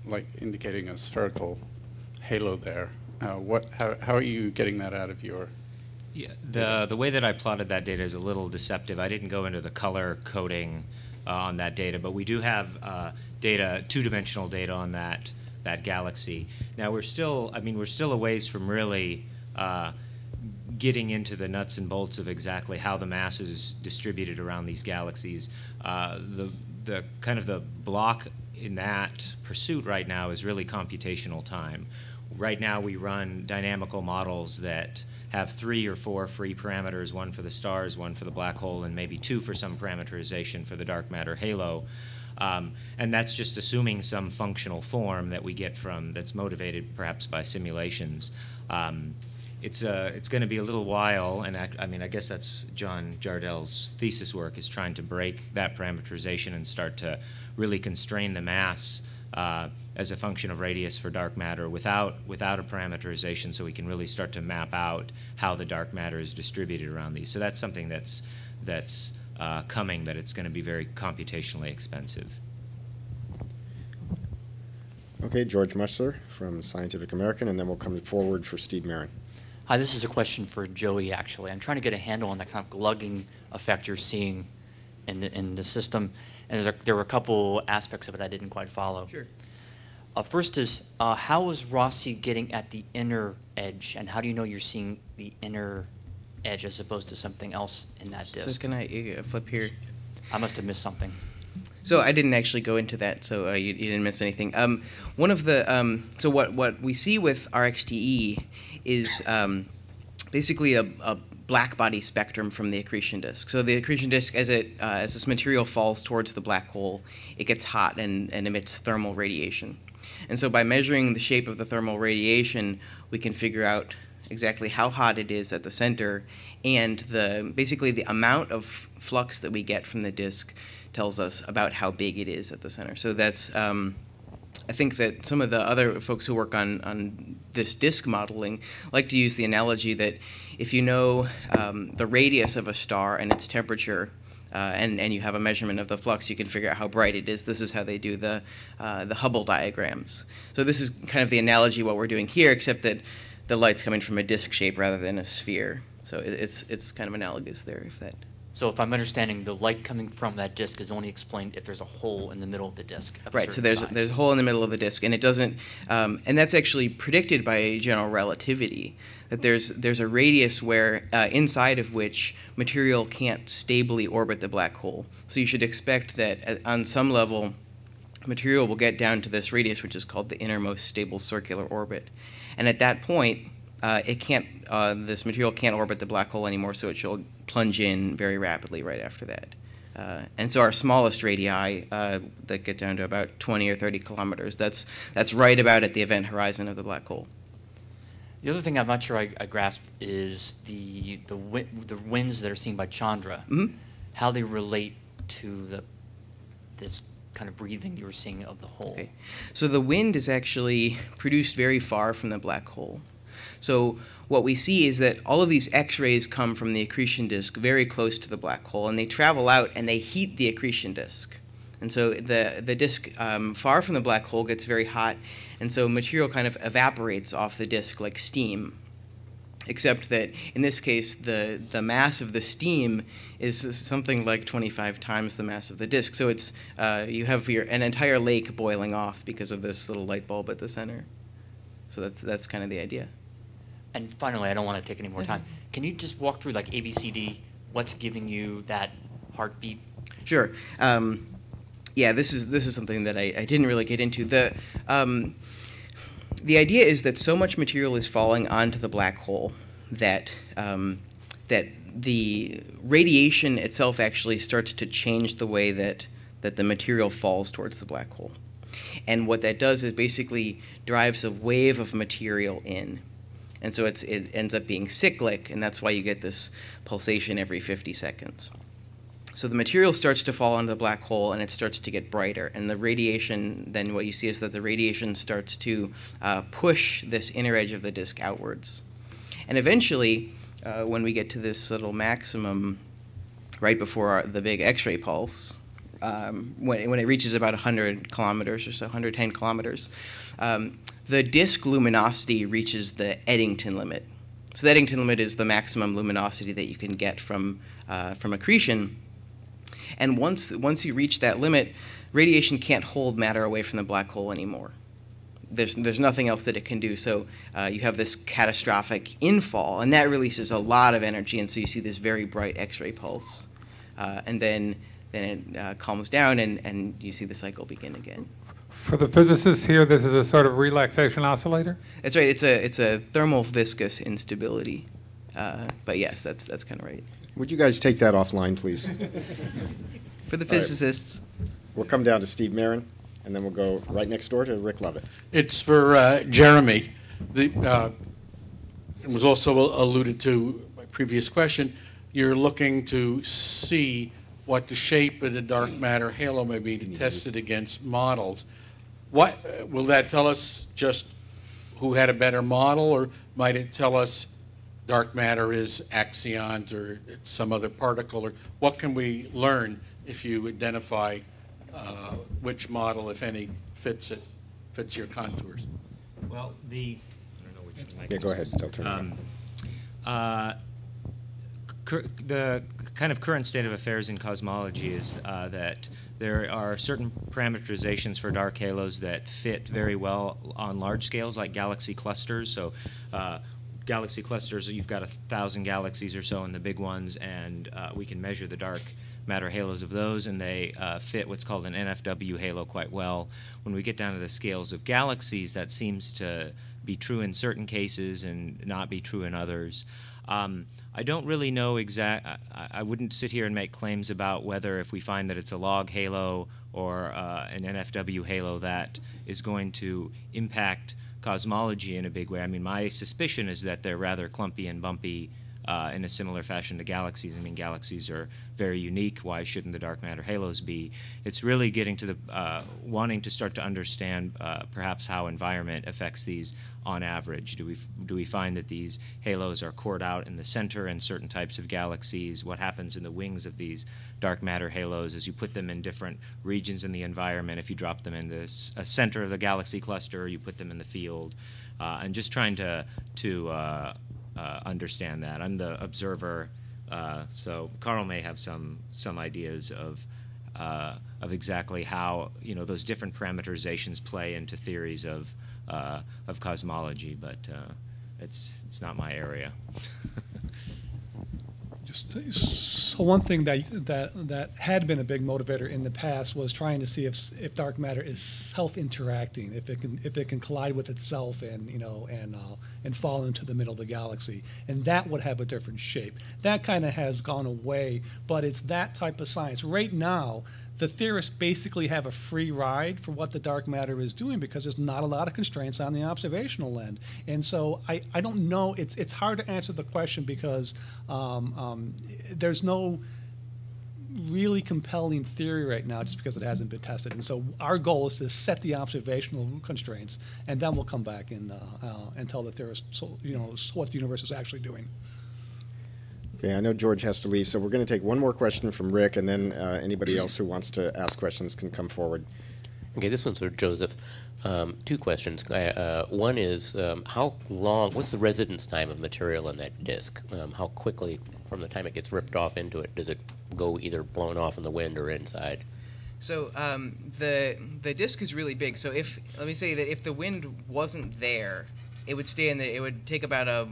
like indicating a spherical halo there. How are you getting that out of your? Yeah, the way that I plotted that data is a little deceptive. I didn't go into the color coding on that data, but we do have data, two-dimensional data on that galaxy. Now we're still a ways from really getting into the nuts and bolts of exactly how the mass is distributed around these galaxies. The kind of the block in that pursuit right now is really computational time. Right now we run dynamical models that have 3 or 4 free parameters, one for the stars, one for the black hole, and maybe 2 for some parameterization for the dark matter halo. And that's just assuming some functional form that we get from, that's motivated perhaps by simulations. it's going to be a little while, and I mean, I guess that's John Jardell's thesis work, is trying to break that parameterization and start to really constrain the mass as a function of radius for dark matter without a parameterization, so we can really start to map out how the dark matter is distributed around these. So that's something that's coming, but it's going to be very computationally expensive. Okay, George Mussler from Scientific American, and then we'll come forward for Steve Marin. Hi, this is a question for Joey, actually. I'm trying to get a handle on the kind of glugging effect you're seeing in the system, and there were a couple aspects of it I didn't quite follow. Sure. First is, how is Rossi getting at the inner edge, and how do you know you're seeing the inner edge as opposed to something else in that disk? So can I flip here? I must have missed something. So I didn't actually go into that, so you didn't miss anything. One of the so what we see with RXTE is basically a black body spectrum from the accretion disk. So the accretion disk, as this material falls towards the black hole, it gets hot and emits thermal radiation. And so by measuring the shape of the thermal radiation, we can figure out exactly how hot it is at the center, and basically the amount of flux that we get from the disk tells us about how big it is at the center. So that's, I think that some of the other folks who work on this disk modeling like to use the analogy that if you know the radius of a star and its temperature, and you have a measurement of the flux, you can figure out how bright it is. This is how they do the Hubble diagrams. So this is kind of the analogy what we're doing here, except that the light's coming from a disk shape rather than a sphere. So it's kind of analogous there, if that. So if I'm understanding, the light coming from that disk is only explained if there's a hole in the middle of the disk. Right, so there's a hole in the middle of the disk, and it doesn't, and that's actually predicted by general relativity, that there's a radius where, inside of which material can't stably orbit the black hole. So you should expect that on some level, material will get down to this radius, which is called the innermost stable circular orbit. And at that point, this material can't orbit the black hole anymore, so it should plunge in very rapidly right after that. And so our smallest radii that get down to about 20 or 30 kilometers, that's right about at the event horizon of the black hole. The other thing I'm not sure I grasp is the winds that are seen by Chandra, how they relate to this kind of breathing you were seeing of the hole. Okay. So the wind is actually produced very far from the black hole. So what we see is that all of these X-rays come from the accretion disk very close to the black hole, and they travel out and they heat the accretion disk. And so the disk far from the black hole gets very hot, and so material kind of evaporates off the disk like steam. Except that in this case, the mass of the steam is something like 25 times the mass of the disk. So it's you have an entire lake boiling off because of this little light bulb at the center. So that's kind of the idea. And finally, I don't want to take any more time. Can you just walk through like ABCD? What's giving you that heartbeat? Sure. Yeah, this is something that I didn't really get into. The idea is that so much material is falling onto the black hole that that the radiation itself actually starts to change the way that the material falls towards the black hole. And what that does is basically drives a wave of material in. And so it ends up being cyclic, and that's why you get this pulsation every 50 seconds. So the material starts to fall onto the black hole, and it starts to get brighter. And the radiation, then what you see is that the radiation starts to push this inner edge of the disk outwards. And eventually, when we get to this little maximum right before the big X-ray pulse, when it reaches about 100 kilometers or so, 110 kilometers, the disk luminosity reaches the Eddington limit. So the Eddington limit is the maximum luminosity that you can get from accretion. And once you reach that limit, radiation can't hold matter away from the black hole anymore. There's nothing else that it can do. So you have this catastrophic infall, and that releases a lot of energy, and so you see this very bright X-ray pulse. And then it calms down, and you see the cycle begin again. For the physicists here, this is a sort of relaxation oscillator? That's right. It's a thermal viscous instability. But yes, that's kind of right. Would you guys take that offline, please? For the physicists. Right. We'll come down to Steve Marin, and then we'll go right next door to Rick Lovett. It's for Jeremy. and was also alluded to by previous question, you're looking to see what the shape of the dark matter halo may be to test it against models. What will that tell us? Just who had a better model, or might it tell us dark matter is axions or some other particle? Or what can we learn if you identify which model, if any, fits your contours? Well, I don't know which one. Yeah, go ahead. They'll turn it on. The kind of current state of affairs in cosmology is that there are certain parameterizations for dark halos that fit very well on large scales, like galaxy clusters. So galaxy clusters, you've got 1,000 galaxies or so in the big ones, and we can measure the dark matter halos of those, and they fit what's called an NFW halo quite well. When we get down to the scales of galaxies, that seems to be true in certain cases and not be true in others. I don't really know I wouldn't sit here and make claims about whether if we find that it's a log halo or an NFW halo that is going to impact cosmology in a big way. I mean, my suspicion is that they're rather clumpy and bumpy in a similar fashion to galaxies. I mean, galaxies are very unique. Why shouldn't the dark matter halos be? It's really getting to the wanting to start to understand perhaps how environment affects these on average. Do we find that these halos are cored out in the center in certain types of galaxies? What happens in the wings of these dark matter halos as you put them in different regions in the environment? If you drop them in the center of the galaxy cluster, you put them in the field, and just trying to understand that. I'm the observer, so Karl may have some ideas of exactly how those different parameterizations play into theories of cosmology, but it's not my area. So one thing that had been a big motivator in the past was trying to see if dark matter is self-interacting, if it can collide with itself and fall into the middle of the galaxy, and that would have a different shape. That kind of has gone away, but it's that type of science. Right now, the theorists basically have a free ride for what the dark matter is doing because there's not a lot of constraints on the observational end. And so I don't know, it's hard to answer the question because there's no really compelling theory right now just because it hasn't been tested. And so our goal is to set the observational constraints, and then we'll come back and tell the theorists what the universe is actually doing. Okay, I know George has to leave, so we're going to take one more question from Rick, and then anybody else who wants to ask questions can come forward. Okay, this one's for Joseph. Two questions. One is, how long, what's the residence time of material in that disk? How quickly, from the time it gets ripped off into it, does it go either blown off in the wind or inside? So the disk is really big. So let me say that if the wind wasn't there, it would stay it would take about a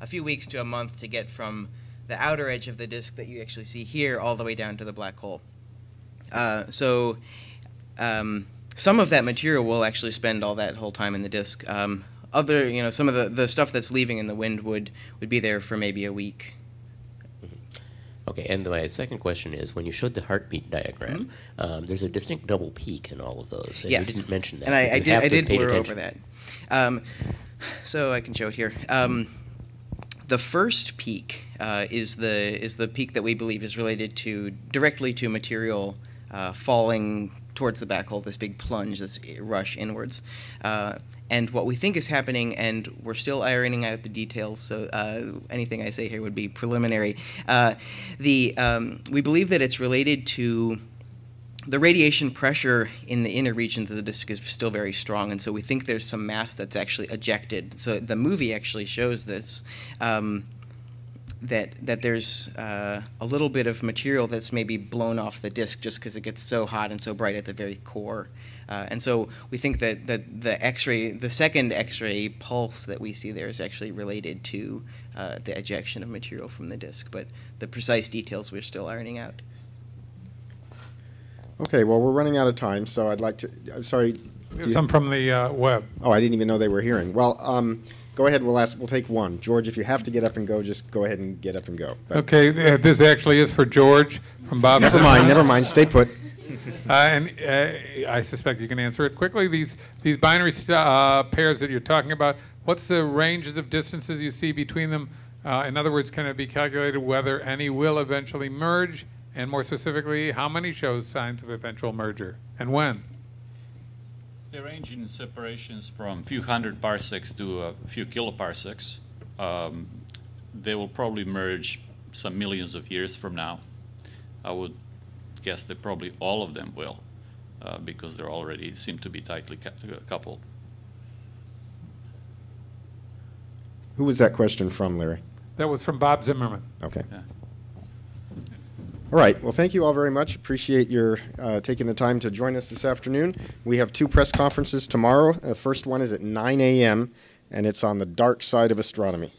few weeks to a month to get from the outer edge of the disk that you actually see here all the way down to the black hole. Some of that material will actually spend all that whole time in the disk. Some of the stuff that's leaving in the wind would be there for maybe a week. Okay, and my second question is, when you showed the heartbeat diagram, there's a distinct double peak in all of those, and yes. You didn't mention that. And I did blur over that. So I can show it here. The first peak is the peak that we believe is related directly to material falling towards the black hole, this big plunge, this rush inwards. And what we think is happening, and we're still ironing out the details, so anything I say here would be preliminary. We believe that it's related to the radiation pressure in the inner regions of the disk is still very strong, and so we think there's some mass that's actually ejected. So the movie actually shows this, that there's a little bit of material that's maybe blown off the disk just because it gets so hot and so bright at the very core. And so we think that the second X-ray pulse that we see there is actually related to the ejection of material from the disk, but the precise details we're still ironing out. Okay, well, we're running out of time, so I'd like to, I'm sorry. Some from the web. Oh, I didn't even know they were hearing. Well, go ahead, we'll take one. George, if you have to get up and go, just go ahead and get up and go. But okay, this actually is for George from Bob. Never mind, stay put. And I suspect you can answer it quickly. These binary pairs that you're talking about, What's the ranges of distances you see between them? In other words, can it be calculated whether any will eventually merge? And more specifically, how many show signs of eventual merger? And when? They range in separations from a few hundred parsecs to a few kiloparsecs. They will probably merge some millions of years from now. I would guess that probably all of them will, because they already seem to be tightly coupled. Who was that question from, Larry? That was from Bob Zimmerman. Okay. Yeah. All right. Well, thank you all very much. Appreciate your taking the time to join us this afternoon. We have 2 press conferences tomorrow. The first one is at 9 a.m., and it's on the dark side of astronomy.